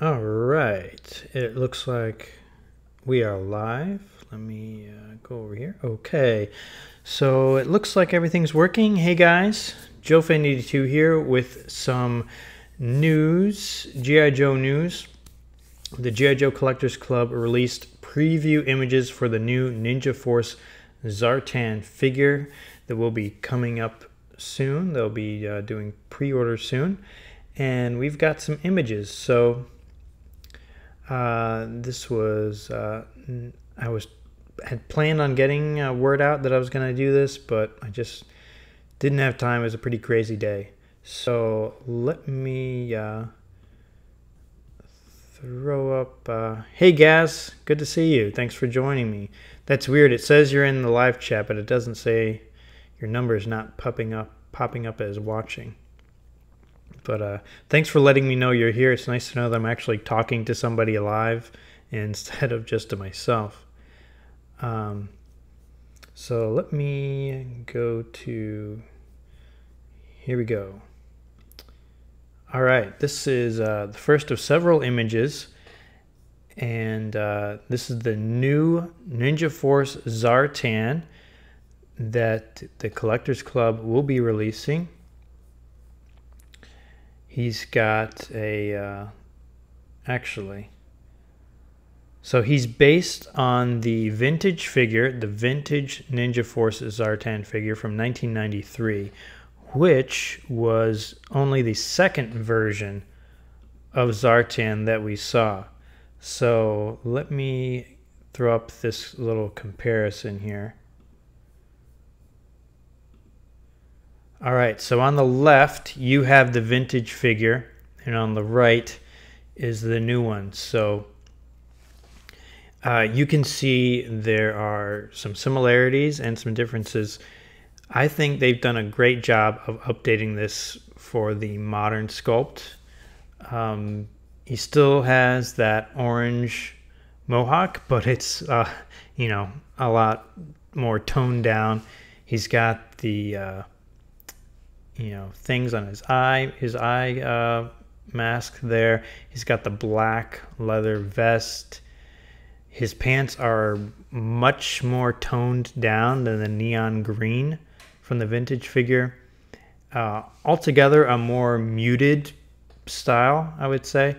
All right, it looks like we are live. Let me go over here. Okay, so it looks like everything's working. Hey guys, JoeFan82 here with some news, G.I. Joe news. The G.I. Joe Collectors Club released preview images for the new Ninja Force Zartan figure that will be coming up soon. They'll be doing pre-order soon, and we've got some images. So this was had planned on getting word out that I was going to do this, but I just didn't have time. It was a pretty crazy day. So let me throw up. Hey Gaz, good to see you. Thanks for joining me. That's weird. It says you're in the live chat, but it doesn't say your number is not popping up as watching. But thanks for letting me know you're here. It's nice to know that I'm actually talking to somebody alive instead of just to myself. So let me go to, here we go. All right, this is the first of several images, and this is the new Ninja Force Zartan that the Collectors Club will be releasing. He's got a, so he's based on the vintage figure, the vintage Ninja Force Zartan figure from 1993, which was only the second version of Zartan that we saw. So let me throw up this little comparison here. All right, so on the left, you have the vintage figure, and on the right is the new one. So you can see there are some similarities and some differences. I think they've done a great job of updating this for the modern sculpt. He still has that orange mohawk, but it's, you know, a lot more toned down. He's got the you know, things on his eye mask there. He's got the black leather vest. His pants are much more toned down than the neon green from the vintage figure. Altogether a more muted style, I would say.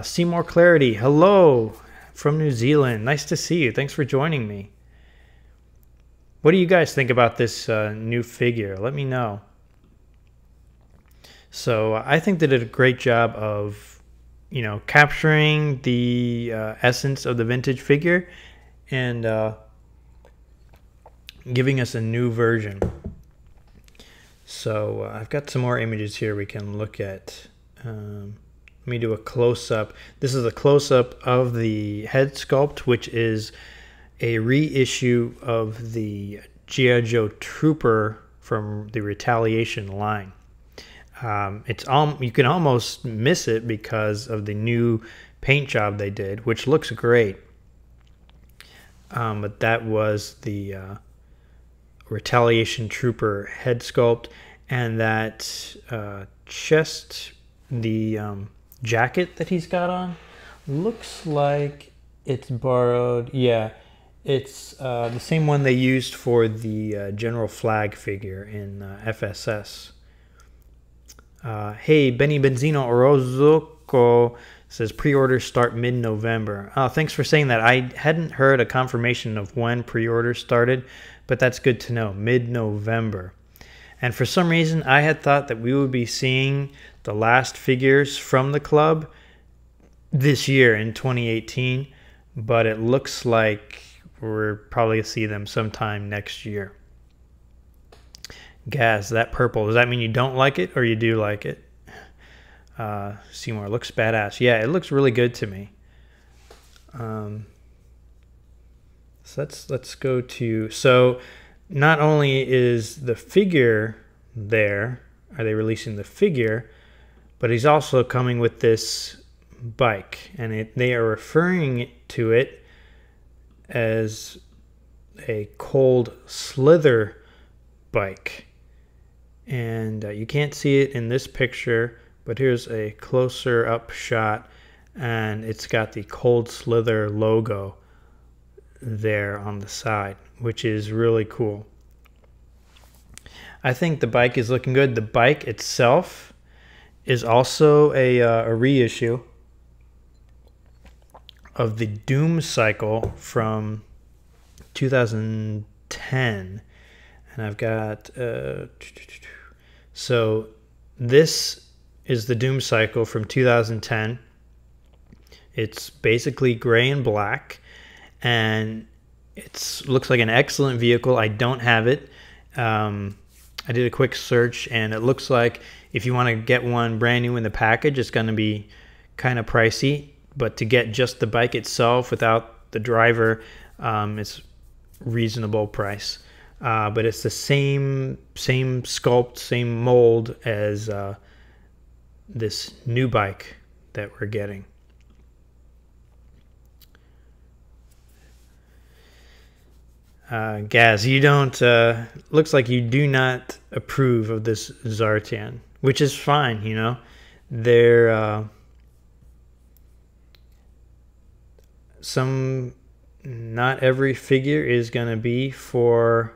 Seymour Clarity, hello from New Zealand. Nice to see you. Thanks for joining me. What do you guys think about this new figure? Let me know. So I think they did a great job of, you know, capturing the essence of the vintage figure and giving us a new version. So I've got some more images here we can look at. Let me do a close-up. This is a close-up of the head sculpt, which is a reissue of the G.I. Joe Trooper from the Retaliation line. You can almost miss it because of the new paint job they did, which looks great. But that was the Retaliation Trooper head sculpt, and that chest, the jacket that he's got on, looks like it's borrowed. Yeah, it's the same one they used for the General Flag figure in FSS. Hey, Benny Benzino Orozco says pre-orders start mid-November. Oh, thanks for saying that. I hadn't heard a confirmation of when pre-orders started, but that's good to know, mid-November. And for some reason, I had thought that we would be seeing the last figures from the club this year in 2018, but it looks like we're probably going to see them sometime next year. Gaz, that purple, does that mean you don't like it or you do like it? Seymour, looks badass. Yeah, it looks really good to me. So let's go to, so not only is the figure there, are they releasing the figure, but he's also coming with this bike, and they are referring to it as a cold slither bike. And you can't see it in this picture, but here's a closer up shot. and it's got the Cold Slither logo there on the side, which is really cool. I think the bike is looking good. The bike itself is also a reissue of the Doom Cycle from 2010, and I've got so this is the Doom Cycle from 2010. It's basically gray and black, and it looks like an excellent vehicle. I don't have it. I did a quick search, and it looks like if you want to get one brand new in the package, it's going to be kind of pricey. But to get just the bike itself without the driver, it's reasonable price. But it's the same sculpt, same mold as this new bike that we're getting. Gaz, you don't, looks like you do not approve of this Zartan, which is fine, you know. They're, not every figure is going to be for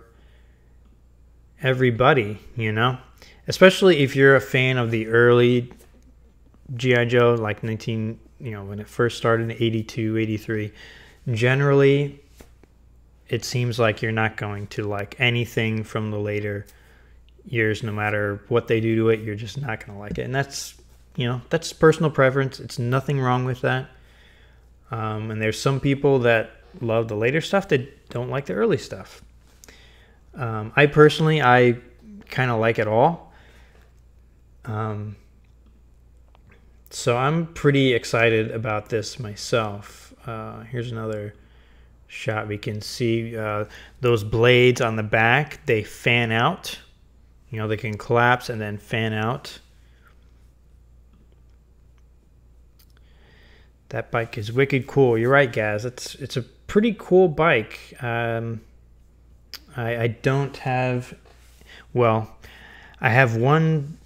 everybody, you know. Especially if you're a fan of the early G.I. Joe, like when it first started in 82, 83. Generally, it seems like you're not going to like anything from the later years. No matter what they do to it, you're just not going to like it. And that's, that's personal preference. It's nothing wrong with that. And there's some people that love the later stuff that don't like the early stuff. I personally kind of like it all. So I'm pretty excited about this myself. Here's another shot. We can see those blades on the back, they fan out. They can collapse and then fan out. That bike is wicked cool. You're right, Gaz. It's a pretty cool bike. I don't have, well, I have one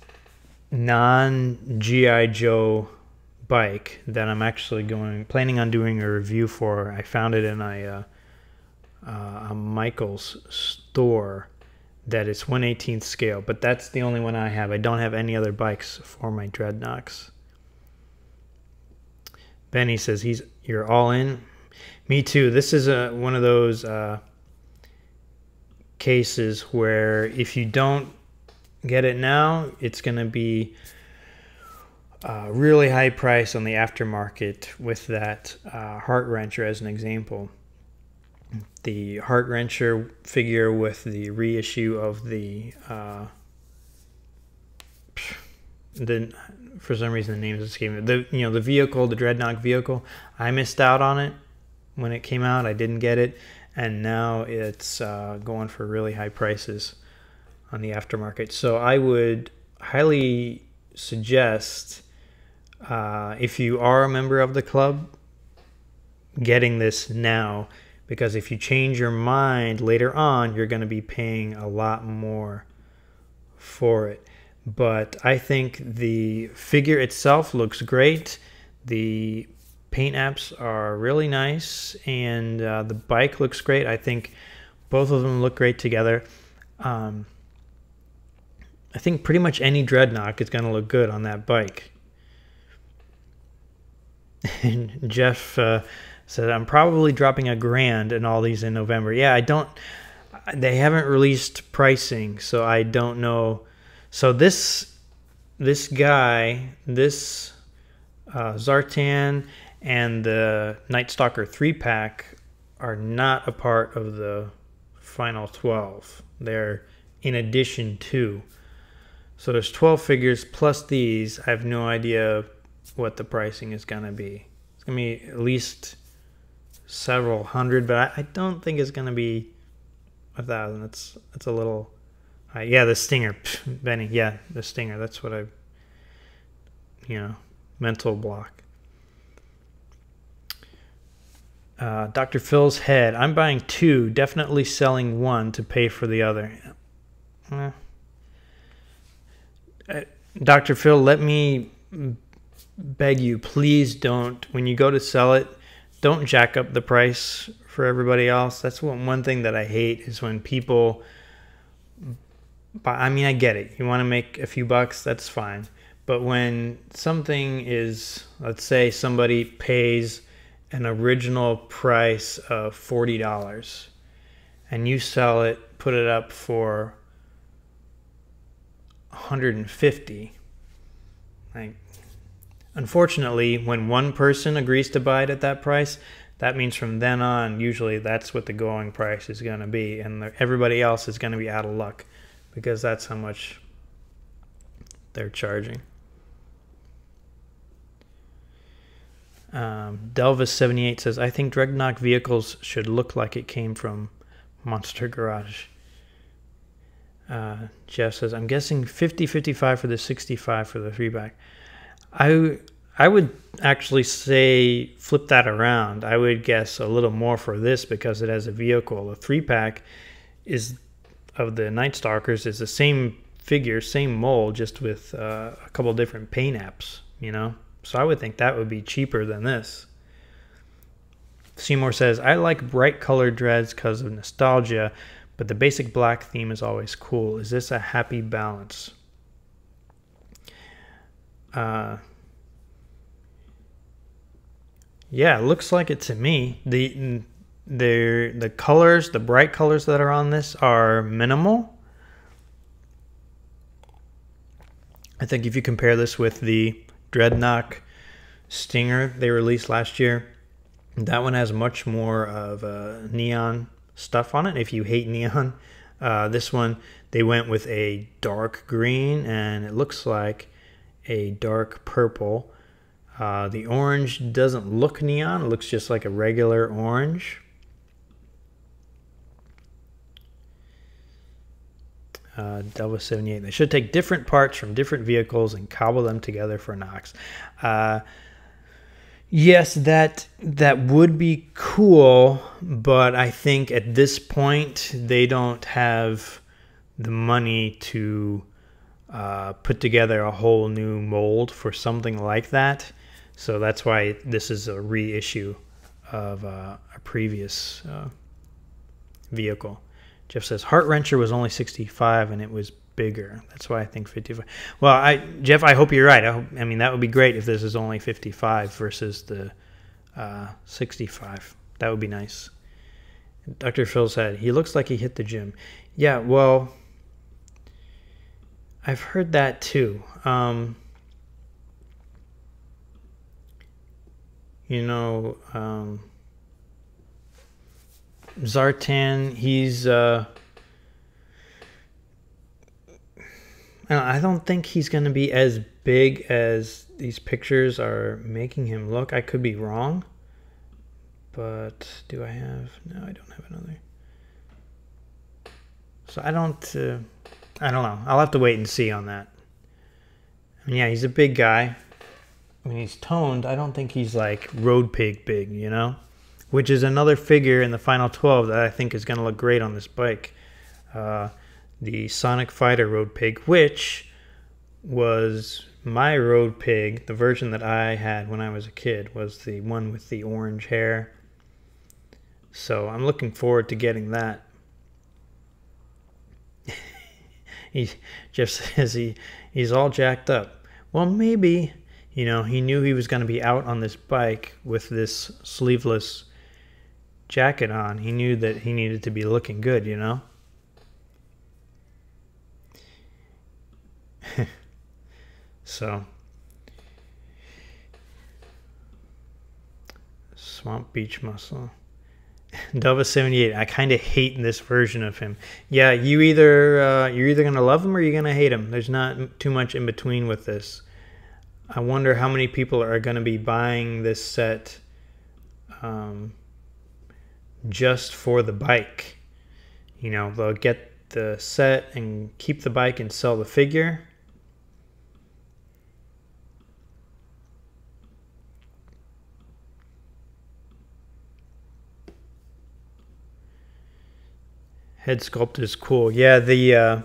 non-G.I. Joe bike that I'm actually planning on doing a review for. I found it in a Michael's store that it's 1/18 scale, but that's the only one I have. I don't have any other bikes for my Dreadnoks. Benny says you're all in. Me too. This is one of those cases where if you don't get it now, it's going to be really high price on the aftermarket with that Heart Wrencher as an example. The Heart Wrencher figure with the reissue of the for some reason the name is escaping me. The vehicle, the Dreadnought vehicle, I missed out on it when it came out. I didn't get it, and now it's going for really high prices on the aftermarket. So I would highly suggest, if you are a member of the club, getting this now, because if you change your mind later on, you're going to be paying a lot more for it. But I think the figure itself looks great. The paint apps are really nice, and the bike looks great. I think both of them look great together. I think pretty much any Dreadnought is going to look good on that bike. And Jeff said, I'm probably dropping $1,000 in all these in November. Yeah, they haven't released pricing, so I don't know. So this guy, this Zartan and the Night Stalker 3-pack are not a part of the final 12. They're in addition to. So there's 12 figures plus these. I have no idea what the pricing is going to be. It's going to be at least several hundred, but I don't think it's going to be 1,000. It's a little high. Yeah, the Stinger, Benny. Yeah, the Stinger. That's what mental block. Dr. Phil's head. I'm buying 2, definitely selling 1 to pay for the other. Dr. Phil, let me beg you, please don't, when you go to sell it, don't jack up the price for everybody else. That's one thing that I hate is when people buy. I mean, I get it. You want to make a few bucks, that's fine. But when something is, let's say somebody pays an original price of $40 and you sell it, put it up for $150. Like, unfortunately, when one person agrees to buy it at that price, that means from then on, usually that's what the going price is going to be, and everybody else is going to be out of luck because that's how much they're charging. Delvis78 says, I think Dreadnought vehicles should look like it came from Monster Garage. Jeff says, I'm guessing 50-55 for the 65 for the 3-back. I would actually say flip that around. I would guess a little more for this because it has a vehicle. The 3-pack is of the Night Stalkers is the same figure, same mold, just with a couple different paint apps, you know? So I would think that would be cheaper than this. Seymour says, I like bright colored dreads because of nostalgia, but the basic black theme is always cool. Is this a happy balance? Yeah, it looks like it to me. The colors, the bright colors that are on this are minimal. I think if you compare this with the Dreadnought Stinger they released last year, that one has much more of neon stuff on it. If you hate neon, this one, they went with a dark green and it looks like a dark purple. The orange doesn't look neon, it looks just like a regular orange. Delva78, they should take different parts from different vehicles and cobble them together for Nox. Yes, that would be cool, but I think at this point they don't have the money to put together a whole new mold for something like that. So that's why this is a reissue of a previous vehicle. Jeff says, Heart Wrencher was only 65 and it was bigger. That's why I think 55. Well, Jeff, I hope you're right. I mean, that would be great if this is only 55 versus the 65. That would be nice. Dr. Phil said, he looks like he hit the gym. Yeah, well, I've heard that too. You know, Zartan, he's I don't think he's going to be as big as these pictures are making him look. I could be wrong, but do I have? No, I don't have another. So I don't know. I'll have to wait and see on that. I mean, yeah, he's a big guy. I mean, he's toned. I don't think he's like Road Pig big, you know? Which is another figure in the final 12 that I think is going to look great on this bike. The Sonic Fighter Road Pig, which was my Road Pig, the version that I had when I was a kid, was the one with the orange hair. So I'm looking forward to getting that. Jeff says he's all jacked up. Well, maybe, you know, he knew he was going to be out on this bike with this sleeveless jacket on. He knew that he needed to be looking good, you know? So, Swamp Beach Muscle. Dova78, I kind of hate this version of him. Yeah, you're either gonna love him or you're gonna hate him. There's not too much in between with this. I wonder how many people are gonna be buying this set just for the bike. You know, they'll get the set and keep the bike and sell the figure. Head sculpt is cool. Yeah, the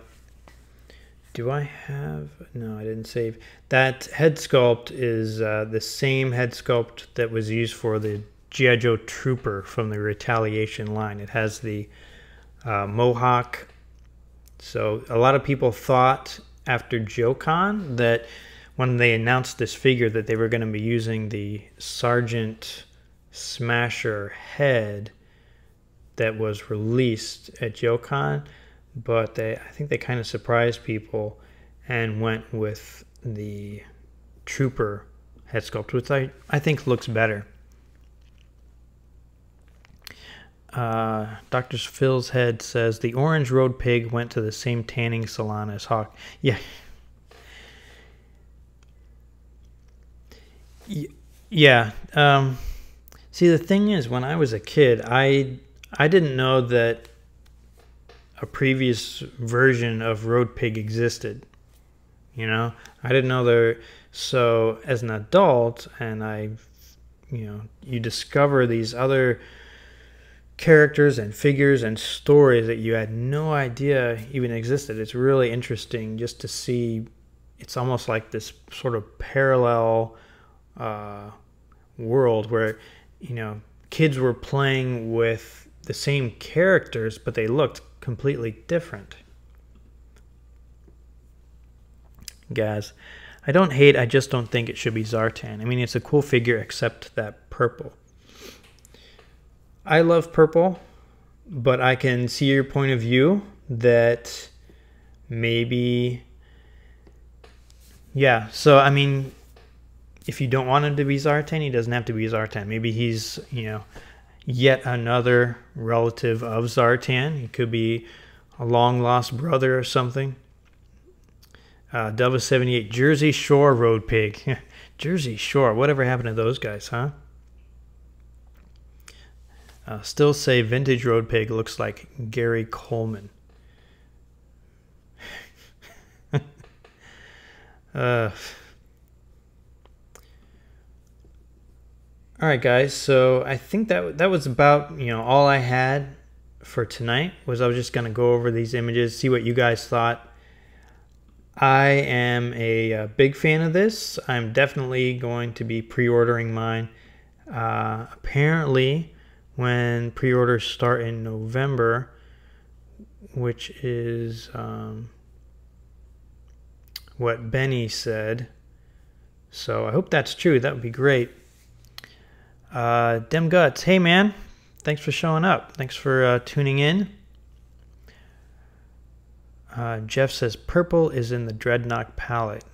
Do I have... No, I didn't save. That head sculpt is the same head sculpt that was used for the G.I. Joe Trooper from the Retaliation line. It has the mohawk. So a lot of people thought after JoeCon that when they announced this figure that they were going to be using the Sergeant Smasher head that was released at JoeCon, but I think they kind of surprised people and went with the Trooper head sculpt, which I think looks better. Dr. Phil's head says the orange road pig went to the same tanning salon as Hawk. Yeah. Yeah. See, the thing is, when I was a kid, I didn't know that a previous version of Road Pig existed. You know, I didn't know there. So as an adult, and you discover these other characters and figures and stories that you had no idea even existed. It's really interesting just to see. It's almost like this sort of parallel world where, kids were playing with the same characters, but they looked completely different. Guys, I don't hate, I just don't think it should be Zartan. I mean, it's a cool figure except that purple. I love purple, but I can see your point of view that maybe, yeah. So, I mean, if you don't want him to be Zartan, he doesn't have to be Zartan. Maybe he's, yet another relative of Zartan. He could be a long-lost brother or something. Delva 78, Jersey Shore Road Pig. Jersey Shore, whatever happened to those guys, huh? Still say vintage Road Pig looks like Gary Coleman. All right, guys. So I think that was about all I had for tonight. I was just gonna go over these images, see what you guys thought. I am a big fan of this. I'm definitely going to be pre-ordering mine. Apparently, when pre-orders start in November, which is what Benny said. So I hope that's true. That would be great. Dem Guts, hey man, thanks for showing up. Thanks for tuning in. Jeff says purple is in the Dreadnought palette.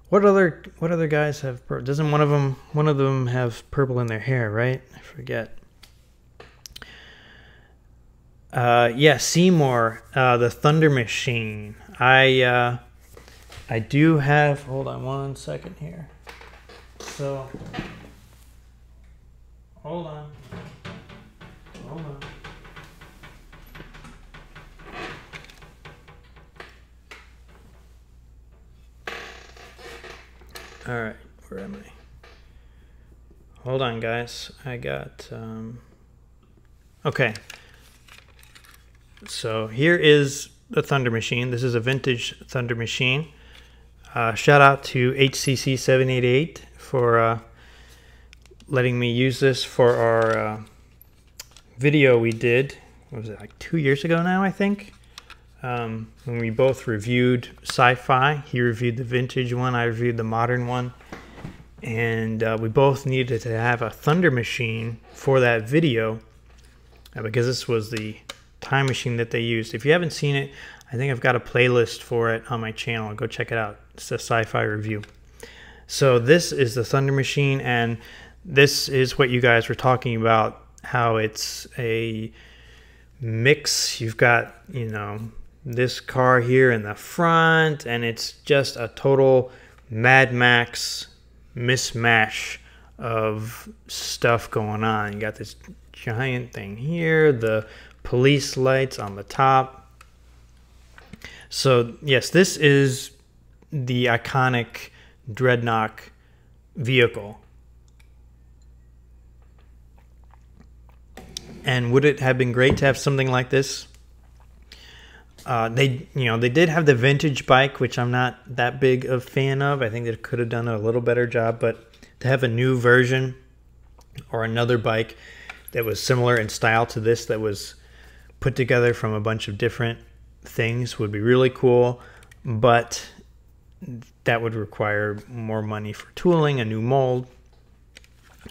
What other guys have purple? Doesn't one of them have purple in their hair, right? I forget. Yeah, Seymour, the Thunder Machine. I do have, hold on one second here. So hold on. All right, where am I? Hold on, guys. I got, okay. So here is the Thunder Machine. This is a vintage Thunder Machine. Shout out to HCC788 for letting me use this for our video we did. What was it, like 2 years ago now, I think? When we both reviewed sci-fi. He reviewed the vintage one, I reviewed the modern one. And we both needed to have a Thunder Machine for that video because this was the time machine that they used. If you haven't seen it, I think I've got a playlist for it on my channel. Go check it out. It's a sci-fi review. So this is the Thunder Machine, and this is what you guys were talking about, how it's a mix. You've got, this car here in the front, and it's just a total Mad Max mismatch of stuff going on. You got this giant thing here, the police lights on the top. So yes, this is the iconic Dreadnought vehicle. And would it have been great to have something like this? They did have the vintage bike, which I'm not that big a fan of. I think they could have done a little better job, but to have a new version or another bike that was similar in style to this, that was put together from a bunch of different things, would be really cool. But that would require more money for tooling, a new mold.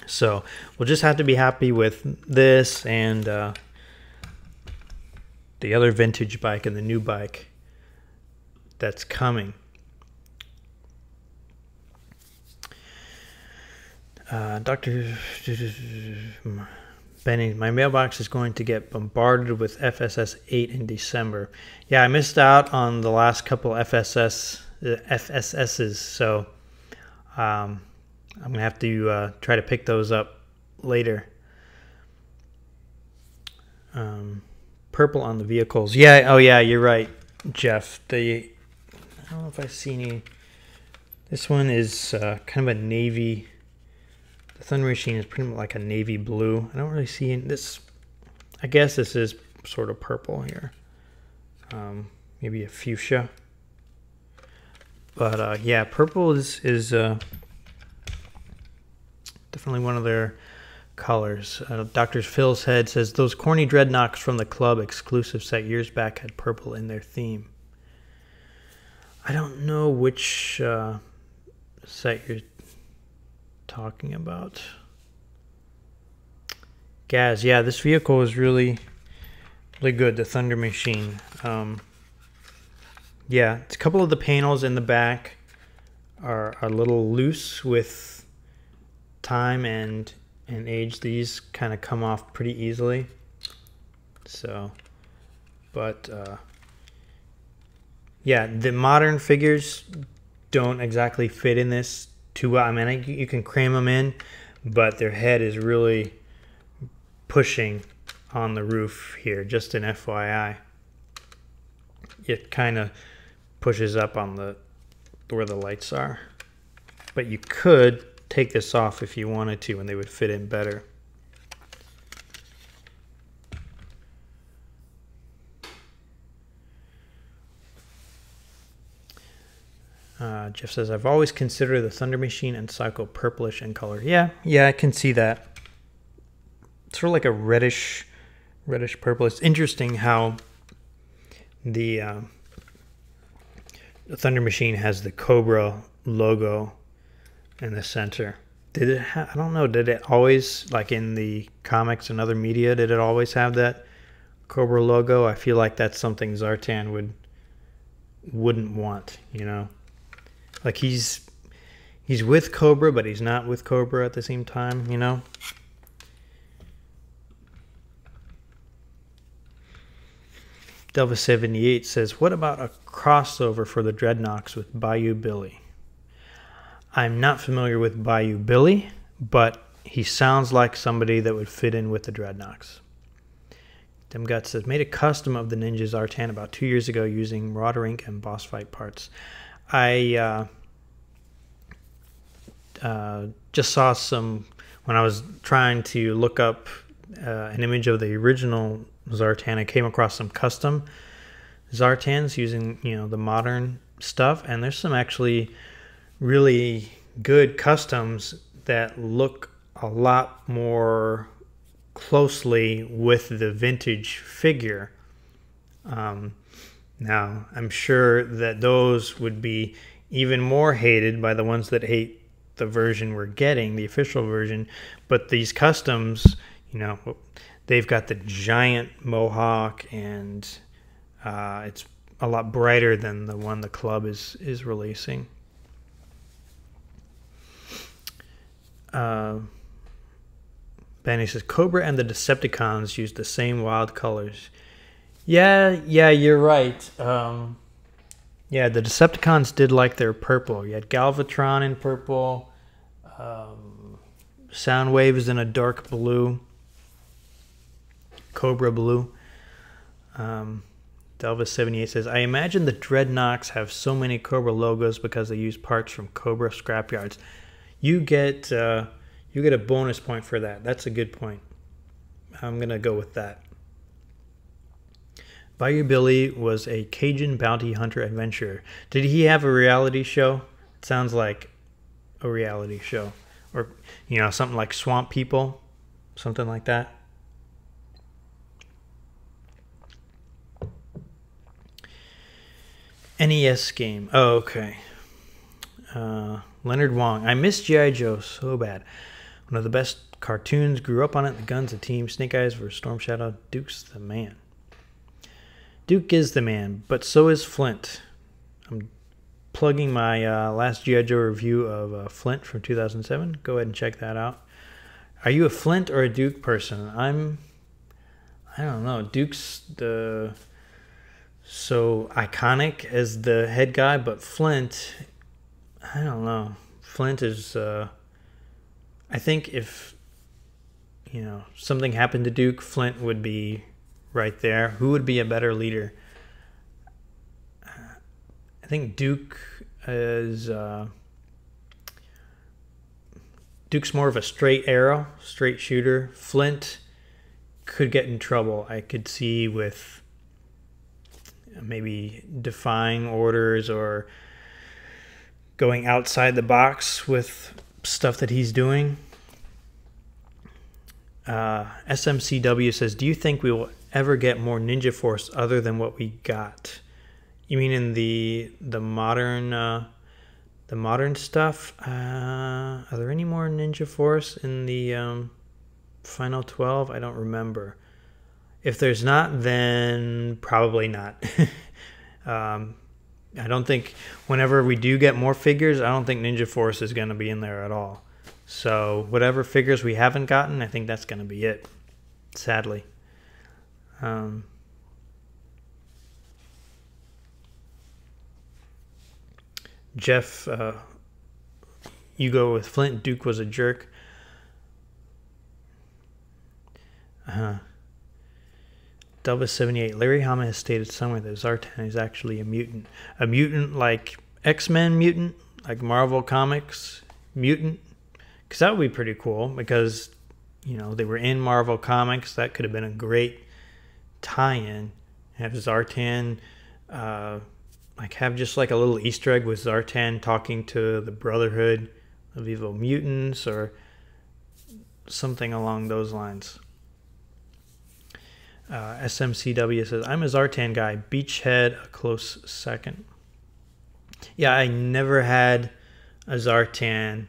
So we'll just have to be happy with this and the other vintage bike and the new bike that's coming. Dr. Benny, my mailbox is going to get bombarded with FSS 8 in December. Yeah, I missed out on the last couple FSSs, so I'm going to have to try to pick those up later. Purple on the vehicles. Yeah, oh yeah, you're right, Jeff. I don't know if I see any. This one is kind of a navy. The Thunder Machine is pretty much like a navy blue. I don't really see this. I guess this is sort of purple here. Maybe a fuchsia. But yeah, purple is definitely one of their colors. Dr. Phil's Head says, those corny dreadnoughts from the club exclusive set years back had purple in their theme. I don't know which set you're talking about. Gaz, yeah, this vehicle is really good, the Thunder Machine. Yeah, a couple of the panels in the back are a little loose with time and age. These kind of come off pretty easily. So, but yeah, the modern figures don't exactly fit in this too well. I mean, you can cram them in, but their head is really pushing on the roof here, just an FYI. It kind of pushes up on where the lights are. But you could take this off if you wanted to, and they would fit in better. Jeff says, I've always considered the Thunder Machine and Psycho purplish in color. Yeah, I can see that. It's sort of like a reddish purple. It's interesting how the Thunder Machine has the Cobra logo in the center. Did it I don't know, did it always, like in the comics and other media, did it always have that Cobra logo? I feel like that's something Zartan wouldn't want, you know? Like he's with Cobra, but he's not with Cobra at the same time, you know? Delva78 says, what about a crossover for the Dreadnoks with Bayou Billy? I'm not familiar with Bayou Billy, but he sounds like somebody that would fit in with the Dreadnoks. Demgut says, made a custom of the Ninja Zartan about 2 years ago using Marauder Ink and boss fight parts. I just saw some, when I was trying to look up an image of the original Zartan, I came across some custom Zartans using, the modern stuff, and there's some actually really good customs that look a lot more closely with the vintage figure. Now, I'm sure that those would be even more hated by the ones that hate the version we're getting, the official version, but these customs, they've got the giant mohawk, and it's a lot brighter than the one the club is releasing. Benny says, Cobra and the Decepticons use the same wild colors. Yeah, you're right. Yeah, the Decepticons did like their purple. You had Galvatron in purple. Soundwave is in a dark blue. Cobra blue. Delva78 says, I imagine the Dreadnoks have so many Cobra logos because they use parts from Cobra scrapyards. You get a bonus point for that. That's a good point. I'm going to go with that. Bayou Billy was a Cajun bounty hunter adventurer. Did he have a reality show? It sounds like a reality show. Or, you know, something like Swamp People. Something like that. NES game. Oh, okay. Leonard Wong. I miss G.I. Joe so bad. One of the best cartoons. Grew up on it. The guns, the team. Snake Eyes versus Storm Shadow. Duke's the man. Duke is the man, but so is Flint. I'm plugging my last G.I. Joe review of Flint from 2007. Go ahead and check that out. Are you a Flint or a Duke person? I don't know. Duke's so iconic as the head guy, but Flint, I don't know. Flint is, I think if, you know, something happened to Duke, Flint would be right there. Who would be a better leader? I think Duke is, Duke's more of a straight arrow, straight shooter. Flint could get in trouble. I could see with maybe defying orders or going outside the box with stuff that he's doing. SMCW says, do you think we will ever get more Ninja Force other than what we got? You mean in the modern stuff? Are there any more Ninja Force in the Final 12? I don't remember. If there's not, then probably not. I don't think whenever we do get more figures, I don't think Ninja Force is going to be in there at all. So whatever figures we haven't gotten, I think that's going to be it, sadly. Jeff, you go with Flint. Duke was a jerk. Delva 78. Larry Hama has stated somewhere that Zartan is actually a mutant. A mutant like X-Men mutant? Like Marvel Comics mutant? Because that would be pretty cool, because, you know, they were in Marvel Comics. That could have been a great tie-in. Have Zartan, like have just like a little Easter egg with Zartan talking to the Brotherhood of Evil Mutants or something along those lines. SMCW says, I'm a Zartan guy. Beachhead, a close second. Yeah, I never had a Zartan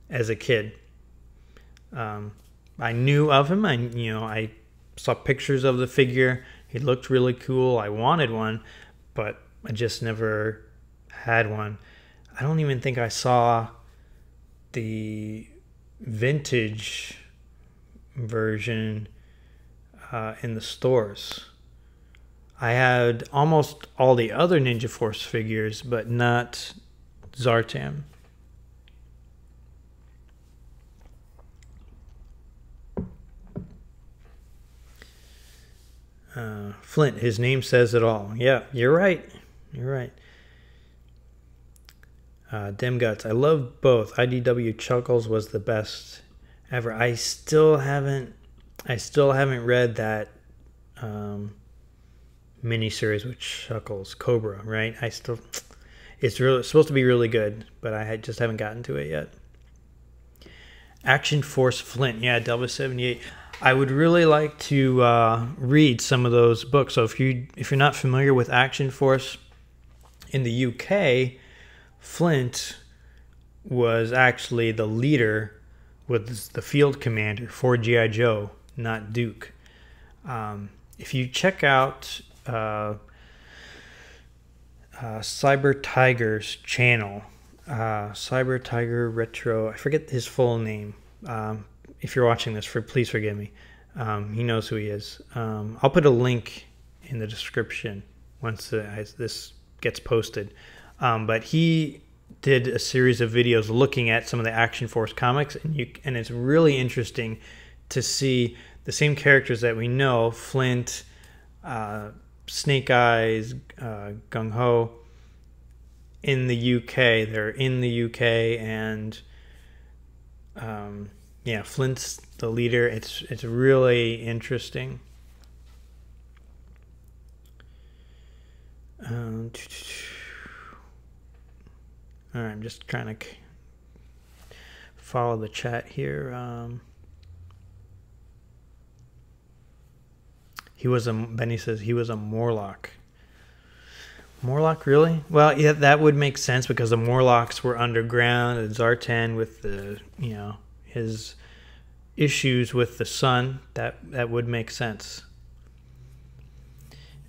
as a kid. I knew of him. I saw pictures of the figure. He looked really cool. I wanted one, but I just never had one. I don't even think I saw the vintage version in the stores. I had almost all the other Ninja Force figures, but not Zartan. Flint, his name says it all. Yeah, you're right. You're right. Dem Guts, I love both. IDW Chuckles was the best ever. I still haven't read that miniseries with Chuckles, Cobra, right? It's supposed to be really good, but I just haven't gotten to it yet. Action Force Flint, yeah, Delva 78. I would really like to read some of those books. So if you're not familiar with Action Force, in the UK, Flint was actually the leader, was the field commander for G.I. Joe, not Duke. If you check out Cyber Tiger's channel, Cyber Tiger Retro, I forget his full name. If you're watching this, please forgive me. He knows who he is. I'll put a link in the description once this gets posted. But he did a series of videos looking at some of the Action Force comics, and it's really interesting to see the same characters that we know, Flint, Snake Eyes, Gung Ho, in the UK. They're in the UK, and yeah, Flint's the leader. It's really interesting. All right, I'm just trying to follow the chat here. Benny says he was a Morlock. Morlock, really? Well, yeah, that would make sense because the Morlocks were underground, and Zartan with the, his issues with the sun. That would make sense.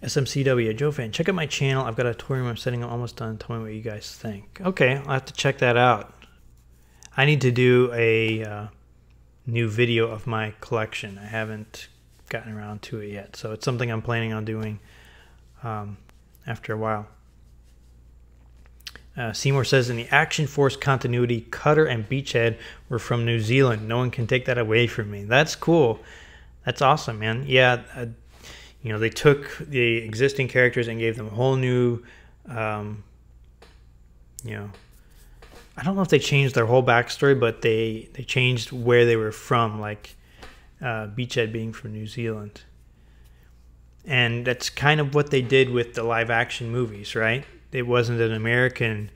SMCW, Joe fan, check out my channel. I've got a tutorial I'm setting up, almost done. Tell me what you guys think. Okay, I'll have to check that out. I need to do a new video of my collection. I haven't gotten around to it yet, so it's something I'm planning on doing after a while. Seymour says, in the Action Force continuity, Cutter and Beachhead were from New Zealand. No one can take that away from me. That's cool. That's awesome, man. Yeah, they took the existing characters and gave them a whole new, I don't know if they changed their whole backstory, but they changed where they were from, like Beachhead being from New Zealand. And that's kind of what they did with the live action movies, right? It wasn't an American,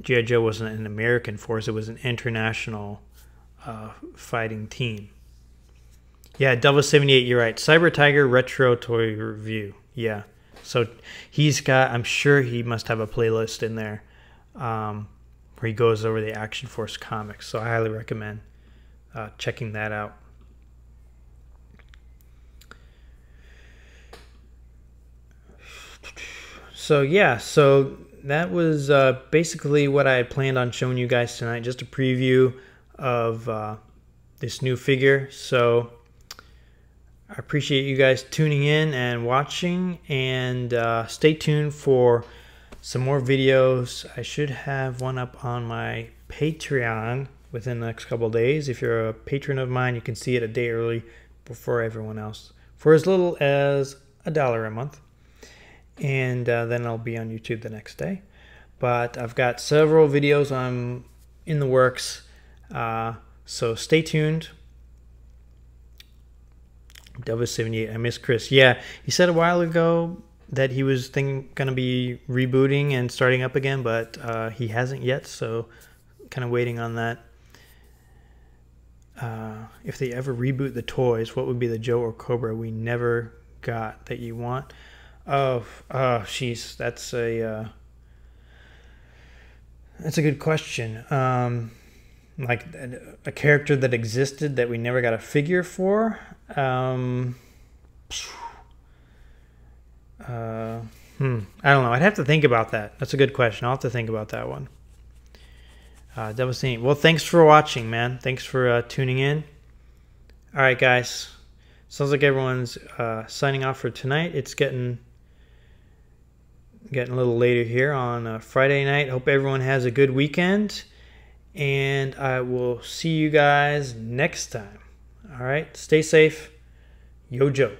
G.I. Joe wasn't an American force, it was an international fighting team. Yeah, Double 78, you're right. Cyber Tiger Retro Toy Review. Yeah. So he's got, I'm sure he must have a playlist in there where he goes over the Action Force comics. So I highly recommend checking that out. So yeah, so that was basically what I had planned on showing you guys tonight. Just a preview of this new figure. So I appreciate you guys tuning in and watching, and stay tuned for some more videos. I should have one up on my Patreon within the next couple of days. If you're a patron of mine, you can see it a day early before everyone else for as little as $1 a month. And then I'll be on YouTube the next day. But I've got several videos in the works, so stay tuned. W78, I miss Chris. Yeah, he said a while ago that he was going to be rebooting and starting up again, but he hasn't yet, so kind of waiting on that. If they ever reboot the toys, what would be the Joe or Cobra we never got that you want? Oh, jeez, that's a good question. Like a character that existed that we never got a figure for. I don't know. I'd have to think about that. That's a good question. I'll have to think about that one. Devastating. Well, thanks for watching, man. Thanks for tuning in. All right, guys. Sounds like everyone's signing off for tonight. It's getting a little later here on Friday night. Hope everyone has a good weekend, and I will see you guys next time. All right, stay safe. Yo, Joe.